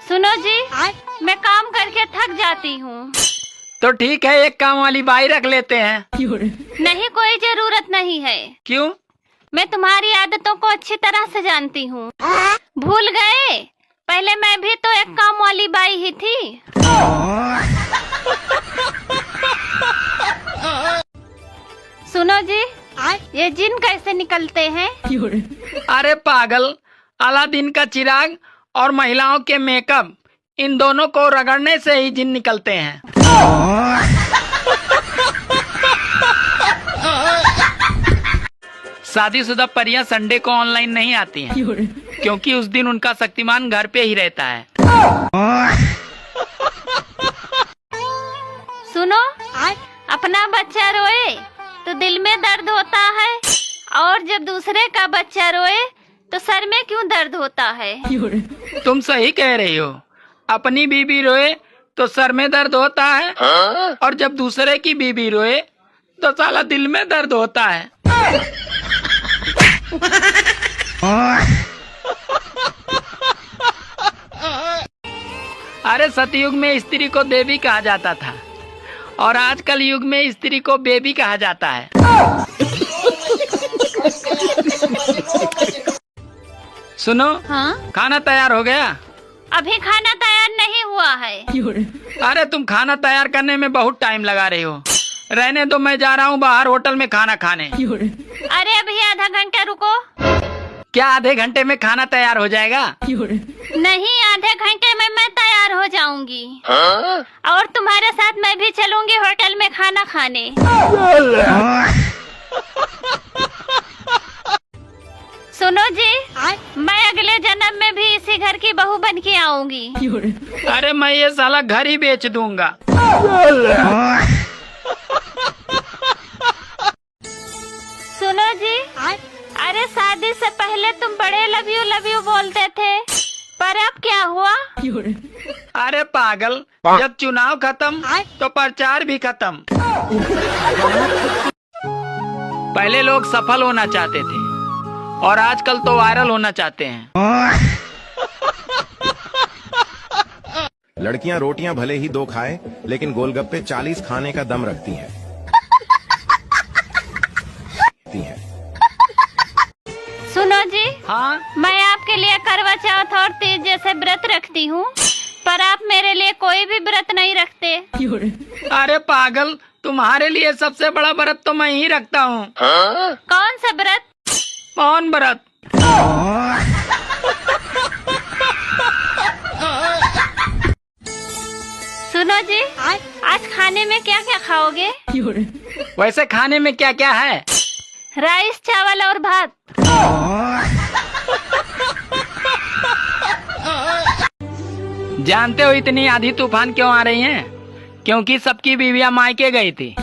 सुनो जी, मैं काम करके थक जाती हूँ। तो ठीक है, एक काम वाली बाई रख लेते हैं। नहीं, कोई जरूरत नहीं है। क्यों? मैं तुम्हारी आदतों को अच्छी तरह से जानती हूँ। भूल गए? पहले मैं भी तो एक काम वाली बाई ही थी। सुनो जी, ये जिन कैसे निकलते हैं? अरे पागल, अलादीन का चिराग और महिलाओं के मेकअप, इन दोनों को रगड़ने से ही जिन निकलते हैं। शादीशुदा परियां संडे को ऑनलाइन नहीं आती हैं, क्योंकि उस दिन उनका शक्तिमान घर पे ही रहता है। सुनो, अपना बच्चा रोए तो दिल में दर्द होता है, और जब दूसरे का बच्चा रोए तो सर में क्यों दर्द होता है? तुम सही कह रही हो। अपनी बीबी रोए तो सर में दर्द होता है, और जब दूसरे की बीबी रोए तो साला दिल में दर्द होता है। अरे सतयुग में स्त्री को देवी कहा जाता था, और आजकल युग में स्त्री को बेबी कहा जाता है। सुनो, हाँ? खाना तैयार हो गया? अभी खाना तैयार नहीं हुआ है। अरे तुम खाना तैयार करने में बहुत टाइम लगा रही हो। रहने दो, मैं जा रहा हूँ बाहर होटल में खाना खाने। अरे अभी आधा घंटा रुको। क्या आधे घंटे में खाना तैयार हो जाएगा? नहीं, आधे घंटे में मैं तैयार हो जाऊंगी। और तुम्हारे साथ मैं भी चलूंगी होटल में खाना खाने। सुनो जी, मैं अगले जन्म में भी इसी घर की बहू बन के आऊंगी। अरे मैं ये साला घर ही बेच दूंगा। सुनो जी, अरे शादी से पहले तुम बड़े लव यू बोलते थे, पर अब क्या हुआ? अरे पागल, जब चुनाव खत्म तो प्रचार भी खत्म। पहले लोग सफल होना चाहते थे, और आजकल तो वायरल होना चाहते हैं। लड़कियां रोटियां भले ही 2 खाए, लेकिन गोलगप्पे 40 खाने का दम रखती हैं। सुनो जी, हाँ? मैं आपके लिए करवा चौथ और तीज जैसे व्रत रखती हूँ, पर आप मेरे लिए कोई भी व्रत नहीं रखते। अरे पागल, तुम्हारे लिए सबसे बड़ा व्रत तो मैं ही रखता हूँ। कौन सा व्रत? मौन व्रत। सुनो जी, आज खाने में क्या क्या खाओगे? वैसे खाने में क्या क्या है? राइस, चावल और भात। जानते हो इतनी आंधी तूफान क्यों आ रही हैं? क्योंकि सबकी बीवियां मायके गई थी,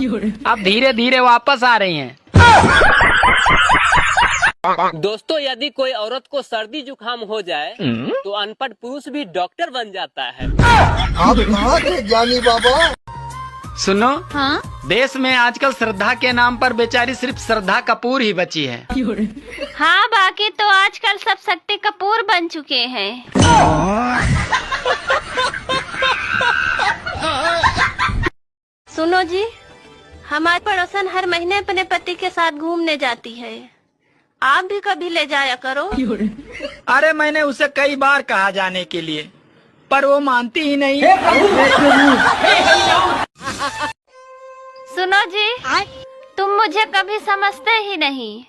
अब धीरे धीरे वापस आ रही हैं। दोस्तों, यदि कोई औरत को सर्दी जुकाम हो जाए तो अनपढ़ पुरुष भी डॉक्टर बन जाता है। आप कहाँ थे ज्ञानी बाबा? सुनो, हाँ? देश में आजकल श्रद्धा के नाम पर बेचारी सिर्फ श्रद्धा कपूर ही बची है। हाँ, बाकी तो आजकल सब शक्ति कपूर बन चुके हैं। सुनो जी, हमारी पड़ोसन हर महीने अपने पति के साथ घूमने जाती है, आप भी कभी ले जाया करो। अरे मैंने उसे कई बार कहा जाने के लिए, पर वो मानती ही नहीं। सुनो जी, तुम मुझे कभी समझते ही नहीं।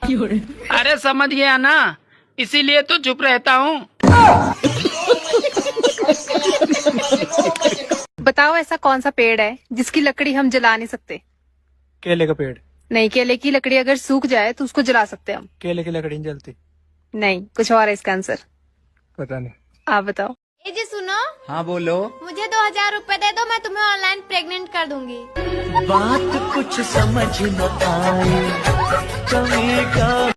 अरे समझ गया ना, इसीलिए तो चुप रहता हूँ। बताओ, ऐसा कौन सा पेड़ है जिसकी लकड़ी हम जला नहीं सकते? केले का पेड़। नहीं, केले की लकड़ी अगर सूख जाए तो उसको जला सकते हम। केले की लकड़ी नहीं जलती। नहीं, कुछ और है इसका आंसर। पता नहीं। आप बताओ। ए जी सुनो। हाँ बोलो। मुझे 2000 रुपए दे दो, मैं तुम्हें ऑनलाइन प्रेग्नेंट कर दूंगी। बात कुछ समझ न आए, कभी का